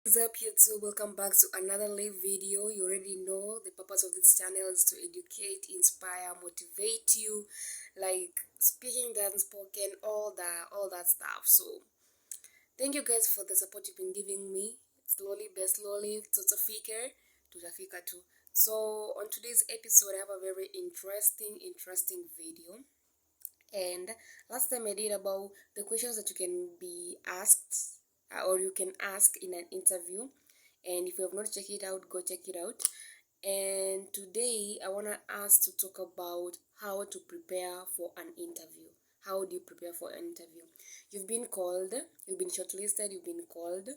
What's up YouTube? Welcome back to another live video. You already know the purpose of this channel is to educate, inspire, motivate you, like speaking, the unspoken, all that stuff. So thank you guys for the support you've been giving me. Slowly but slowly, tutafika too. So on today's episode, I have a very interesting video. And last time I did about the questions that you can be asked or you can ask in an interview. And if you have not checked it out, go check it out. And today I want to ask to talk about how to prepare for an interview. How do you prepare for an interview? You've been called, you've been shortlisted, you've been called,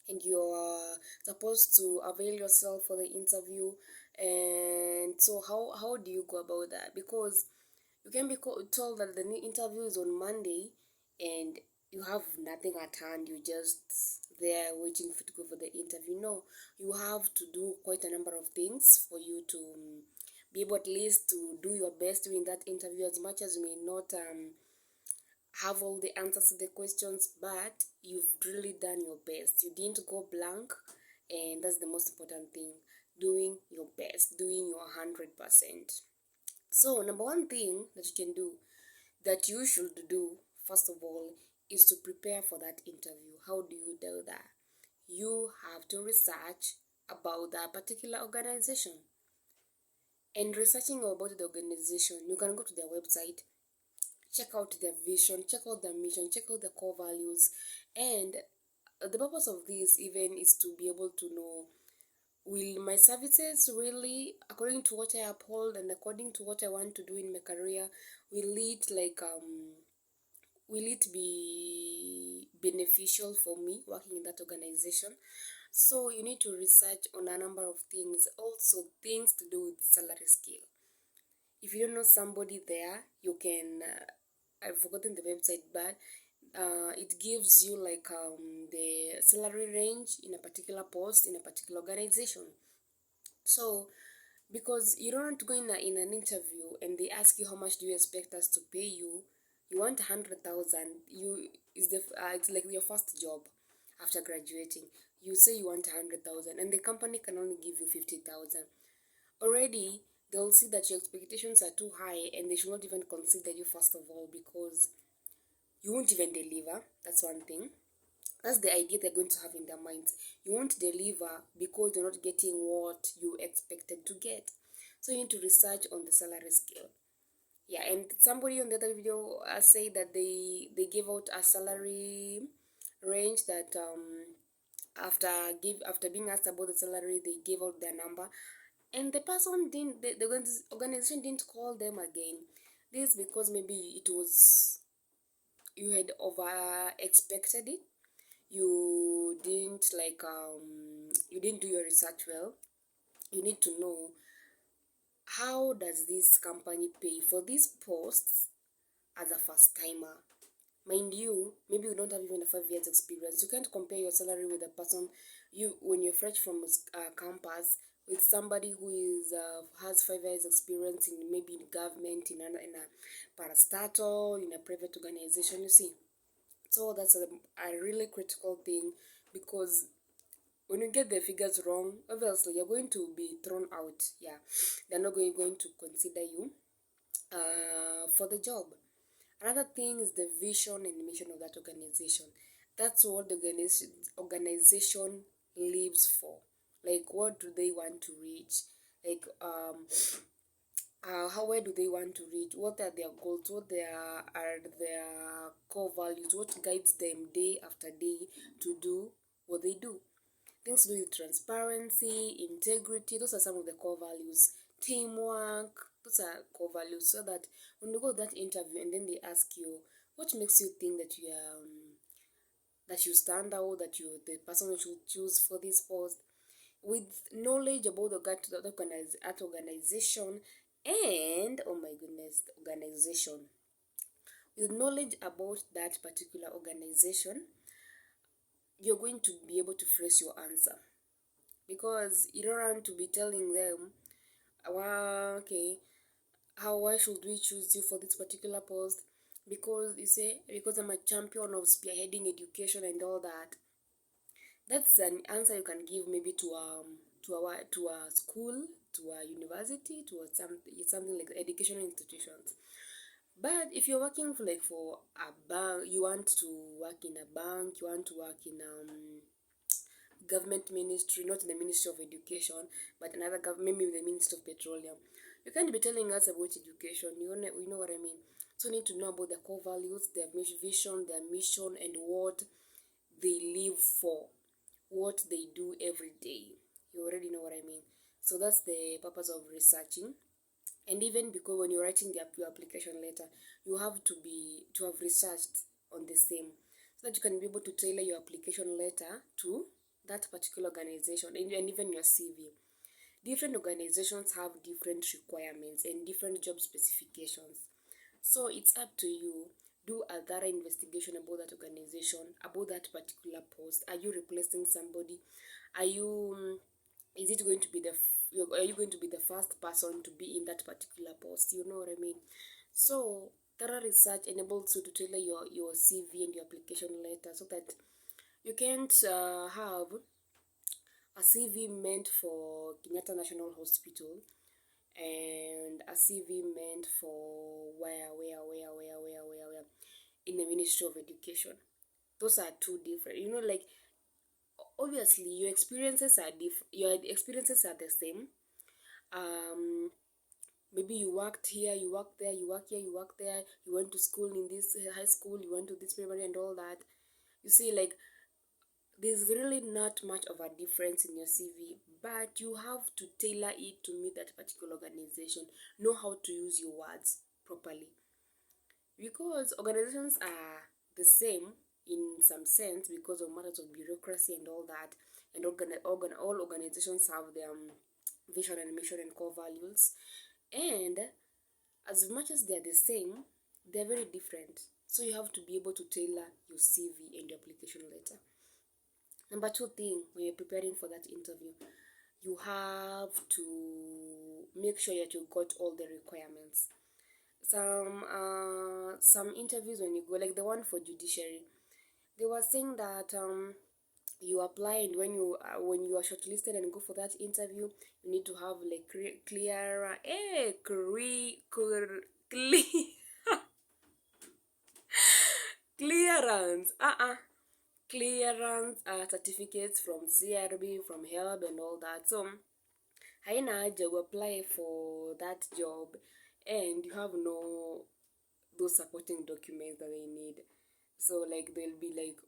and you're supposed to avail yourself for the interview. And so how do you go about that? Because you can be told that the interview is on Monday and you have nothing at hand. You're just there waiting to go for the interview. No, you have to do quite a number of things for you to be able at least to do your best during that interview, as much as you may not have all the answers to the questions, but you've really done your best. You didn't go blank, and that's the most important thing. Doing your best, doing your 100%. So, number one thing that you can do, that you should do, first of all, is to prepare for that interview. How do you do that? You have to research about that particular organization. And researching about the organization, you can go to their website, check out their vision, check out their mission, check out their core values. And the purpose of this even is to be able to know, will my services really, according to what I uphold and according to what I want to do in my career, will it be beneficial for me working in that organization? So you need to research on a number of things, also things to do with salary scale. If you don't know somebody there, you can I've forgotten the website, but it gives you the salary range in a particular post in a particular organization. So because you don't want to go in an interview and they ask you how much do you expect us to pay you, you want 100,000. It's like your first job after graduating. You say you want 100,000 and the company can only give you 50,000. Already they'll see that your expectations are too high and they should not even consider you first of all, because you won't even deliver. That's one thing. That's the idea they're going to have in their minds. You won't deliver because you're not getting what you expected to get. So you need to research on the salary scale. Yeah, and somebody on the other video said that they gave out a salary range that after being asked about the salary, they gave out their number, and the person didn't the organization didn't call them again. This because maybe it was, you had over expected it. You didn't do your research well. You need to know, how does this company pay for these posts as a first timer? Mind you, maybe you don't have even a 5 years experience. You can't compare your salary with a person when you're fresh from campus with somebody who is has 5 years experience in maybe in government, in a parastatal, in a private organization. You see, so that's a really critical thing, because when you get the figures wrong, obviously you're going to be thrown out. Yeah, they're not going to consider you for the job. Another thing is the vision and mission of that organization. That's what the organization lives for. Like, what do they want to reach? Like, where do they want to reach? What are their goals? What are their core values? What guides them day after day to do what they do? Things to do with transparency, integrity. Those are some of the core values. Teamwork. Those are core values. So that when you go to that interview and then they ask you, what makes you think that you stand out, that you're the person who should choose for this post, with knowledge about that organization, and oh my goodness, the organization, with knowledge about that particular organization, you're going to be able to phrase your answer, because you don't want to be telling them, well, okay, why should we choose you for this particular post? Because you say, because I'm a champion of spearheading education and all that. That's an answer you can give maybe to a school, to a university, to a something like educational institutions. But if you're working for a bank, you want to work in a bank, you want to work in government ministry, not in the Ministry of Education, but another government, maybe the Ministry of Petroleum. You can't be telling us about education. You know what I mean. So you need to know about their core values, their vision, their mission, and what they live for, what they do every day. You already know what I mean. So that's the purpose of researching. And even because when you're writing your application letter, you have to have researched on the same, so that you can be able to tailor your application letter to that particular organization, and even your CV. Different organizations have different requirements and different job specifications. So it's up to you. Do a thorough investigation about that organization, about that particular post. Are you replacing somebody? Are you is it going to be are you going to be the first person to be in that particular post? You know what I mean? So thorough research enables you to tailor your CV and your application letter, so that you can't have a CV meant for Kenyatta National Hospital and a CV meant for where in the Ministry of Education. Those are two different. Like, obviously your experiences are the same. Maybe you worked here, you worked there, you work here, you work there, you went to school in this high school, you went to this primary and all that. You see, like, there's really not much of a difference in your CV, but you have to tailor it to meet that particular organization. Know how to use your words properly, because organizations are the same in some sense because of matters of bureaucracy and all that. And all organizations have their vision and mission and core values. And as much as they're the same, they're very different. So you have to be able to tailor your CV and your application letter. Number two thing, when you're preparing for that interview, you have to make sure that you got all the requirements. Some interviews, when you go, like the one for judiciary, they were saying that you apply, and when you are shortlisted and go for that interview, you need to have like clearance clearance certificates from CRB, from HELB and all that. So haina haja you apply for that job and you have no those supporting documents that they need. So like they'll be like,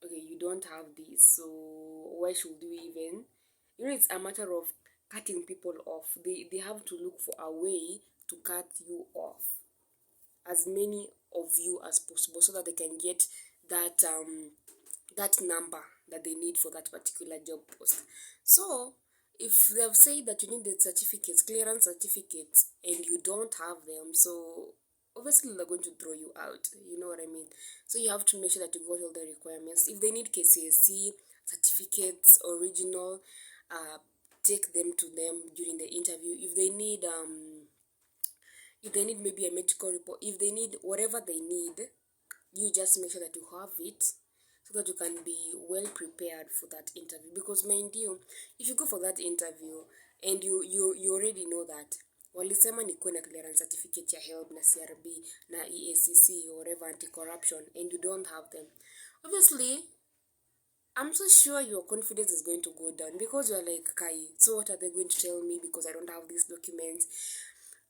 okay, you don't have this, so why should we even, it's a matter of cutting people off. They have to look for a way to cut you off, as many of you as possible, so that they can get that that number that they need for that particular job post. So if they've said that you need the certificates, clearance certificates, and you don't have them, so obviously they're going to throw you out. You know what I mean? So you have to make sure that you got all the requirements. If they need KCSE certificates, original, take them to them during the interview. If they need maybe a medical report, if they need whatever they need, you just make sure that you have it, so that you can be well prepared for that interview. Because mind you, if you go for that interview and you already know that walisema nikuwe na clearance certificate ya HELB na CRB na EACC or whatever, anti-corruption, and you don't have them, obviously I'm so sure your confidence is going to go down, because you're like, Kai, so what are they going to tell me because I don't have these documents?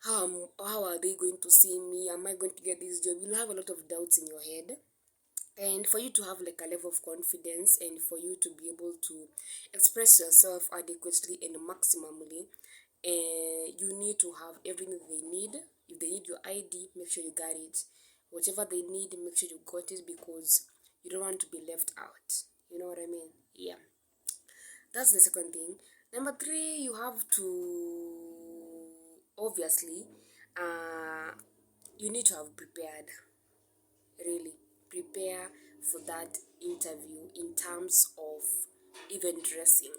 How are they going to see me? Am I going to get this job? You'll have a lot of doubts in your head. And for you to have like a level of confidence, and for you to be able to express yourself adequately and maximally, you need to have everything they need. If they need your ID, make sure you got it. Whatever they need, make sure you got it, because you don't want to be left out. You know what I mean? Yeah. That's the second thing. Number three, you have to, obviously, you need to have prepared. Really prepare for that interview in terms of even dressing.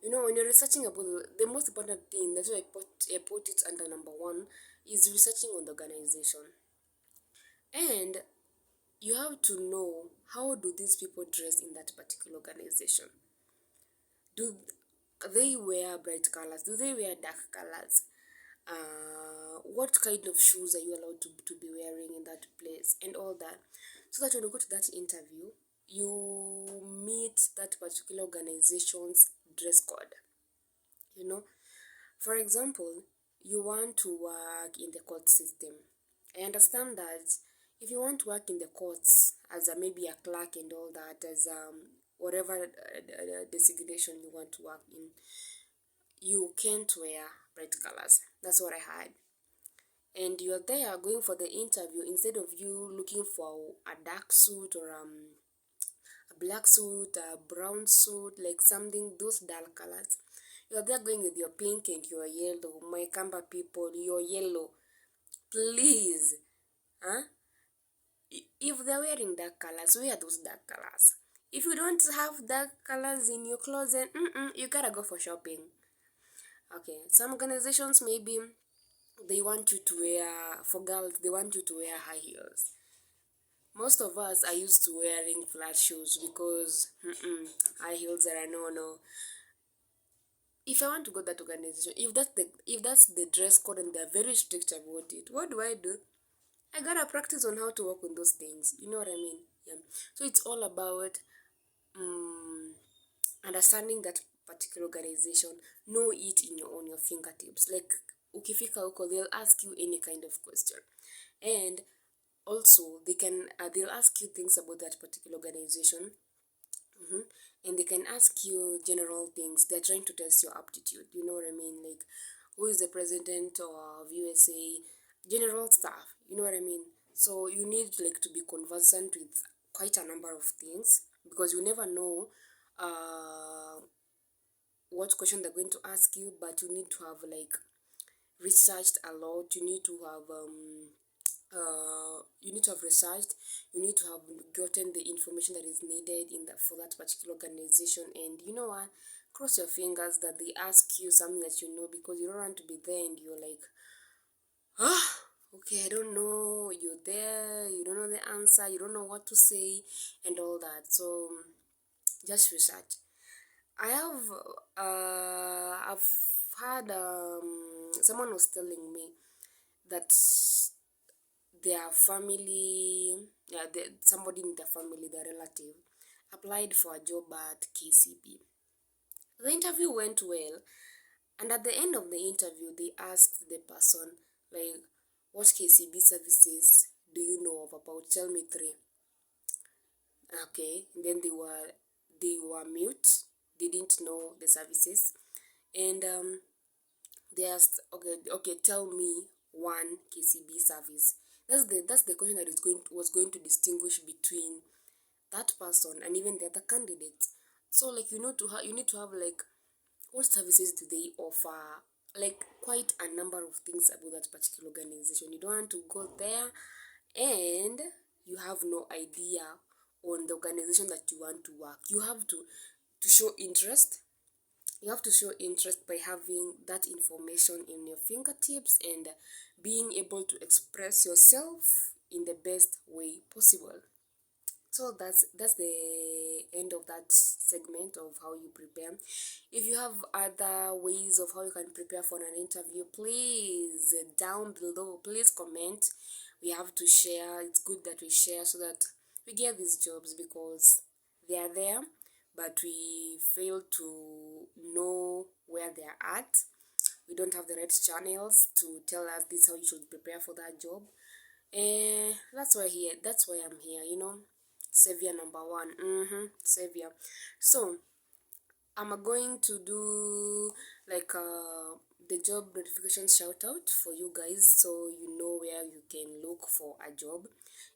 When you're researching about the most important thing, that's why I put it under number one, is researching on the organization. And you have to know, how do these people dress in that particular organization? Do they wear bright colors? Do they wear dark colors? What kind of shoes are you allowed to be wearing in that place, and all that, so that when you go to that interview, you meet that particular organization's dress code. You know, for example, you want to work in the court system. I understand that if you want to work in the courts as maybe a clerk and all that, as whatever designation you want to work in, you can't wear bright colors. That's what I heard. And you're there going for the interview, instead of you looking for a dark suit or a black suit, a brown suit, like something, those dull colors. You're there going with your pink and your yellow. My Kamba people, your yellow. Please. Huh? If they're wearing dark colors, wear those dark colors. If you don't have dark colors in your closet, you gotta go for shopping. Okay, some organizations maybe they want you to wear, for girls, they want you to wear high heels. Most of us are used to wearing flat shoes because high heels are a no. If I want to go to that organization, if that's the dress code and they're very strict about it, what do? I gotta practice on how to work on those things. You know what I mean? Yeah. So it's all about understanding that particular organization. Know it on your fingertips. Like ukifika huko, they'll ask you any kind of question, and also they'll ask you things about that particular organization. And they can ask you general things. They're trying to test your aptitude. You know what I mean? Like, who is the president of USA? General stuff. You know what I mean? So you need like to be conversant with quite a number of things, because you never know what question they're going to ask you. But you need to have like researched a lot. You need to have researched, you need to have gotten the information that is needed for that particular organization. And you know what, cross your fingers that they ask you something that you know, because you don't want to be there and you're like, okay, I don't know. You're there, you don't know the answer, you don't know what to say and all that. So just research. I've had someone was telling me that their family, somebody in their family, their relative, applied for a job at KCB. The interview went well, and at the end of the interview, they asked the person, like, what KCB services do you know of about? Tell me three. Okay, and then they were mute. They didn't know the services, and they asked, okay, tell me one KCB service. That's the question that was going to distinguish between that person and even the other candidate. So like you need to have like, what services do they offer? Like quite a number of things about that particular organization. You don't want to go there and you have no idea on the organization that you want to work. You have to show interest. You have to show interest by having that information in your fingertips and being able to express yourself in the best way possible. So that's the end of that segment of how you prepare. If you have other ways of how you can prepare for an interview, please down below, please comment. We have to share. It's good that we share so that we get these jobs, because they are there, but we fail to know where they are at. We don't have the right channels to tell us this is how you should prepare for that job. And that's why I'm here, savior number one. Savior. So I'm going to do like the job notification shout out for you guys, so you know where you can look for a job.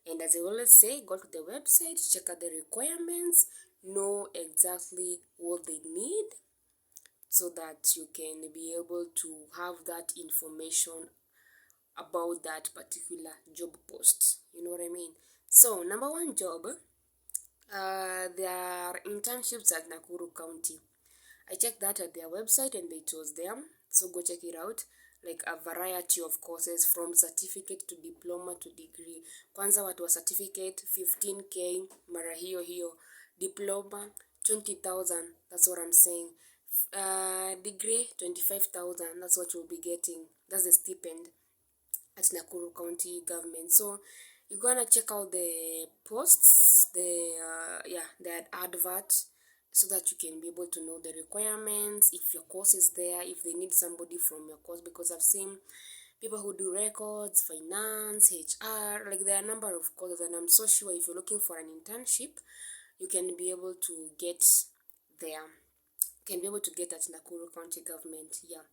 And as I always say, go to the website, check out the requirements, know exactly what they need, so that you can be able to have that information about that particular job post. You know what I mean? So number one job, there are internships at Nakuru County. I checked that at their website and it was there, so go check it out. like a variety of courses from certificate to diploma to degree. Kwanza watu wa certificate 15k mara hiyo hiyo, diploma 20,000, that's what I'm saying. Degree 25,000, that's what you'll be getting. That's the stipend at Nakuru County government. So you're gonna check out the posts, the advert, so that you can be able to know the requirements, if your course is there, if they need somebody from your course, because I've seen people who do records, finance, HR, like there are a number of courses, and I'm so sure if you're looking for an internship, you can be able to get there. You can be able to get at Nakuru County government. Yeah,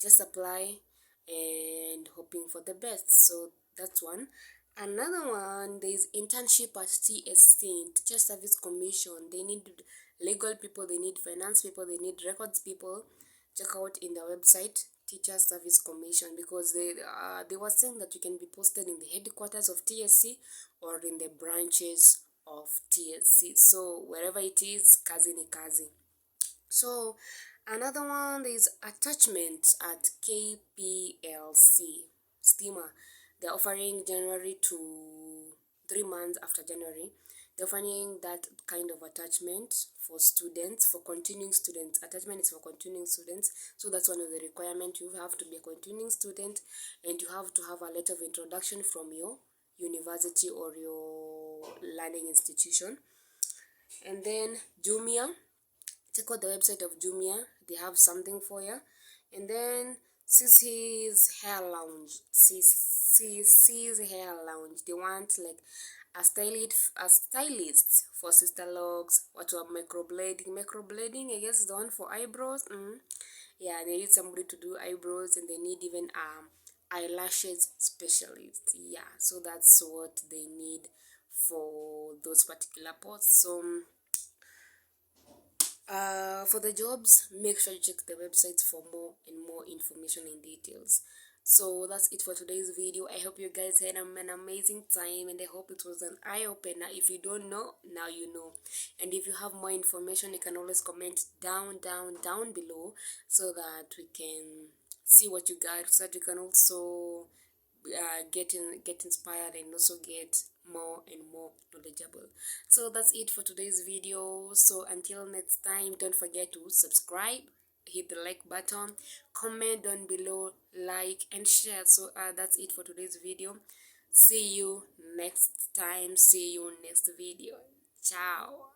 just apply and hoping for the best. So that's one. Another one, there's internship at TSC, Teacher Service Commission. They need legal people, they need finance people, they need records people. Check out in the website Teacher Service Commission, because they were saying that you can be posted in the headquarters of TSC or in the branches of TSC. So wherever it is, kazi ni kazi. So another one is attachment at KPLC Steamer. They're offering January to 3 months after January. They're offering that kind of attachment for students, for continuing students. Attachment is for continuing students. So that's one of the requirements. You have to be a continuing student, and you have to have a letter of introduction from your university or your learning institution. And then Jumia. Check out the website of Jumia. They have something for you. And then Sisi's Hair Lounge. Sisi's Hair Lounge. They want like a stylist for sister locks. What are microblading? Microblading, I guess, is the one for eyebrows. Yeah, they need somebody to do eyebrows, and they need even eyelashes specialist. Yeah, so that's what they need for those particular posts. So for the jobs, make sure you check the websites for more and more information and details. So that's it for today's video. I hope you guys had an amazing time, and I hope it was an eye-opener. If you don't know, now you know. And if you have more information, you can always comment down below, so that we can see what you got, so that you can also get inspired and also get more and more knowledgeable. So that's it for today's video. So until next time, don't forget to subscribe, hit the like button, comment down below, like and share. So that's it for today's video. See you next time. See you next video. Ciao.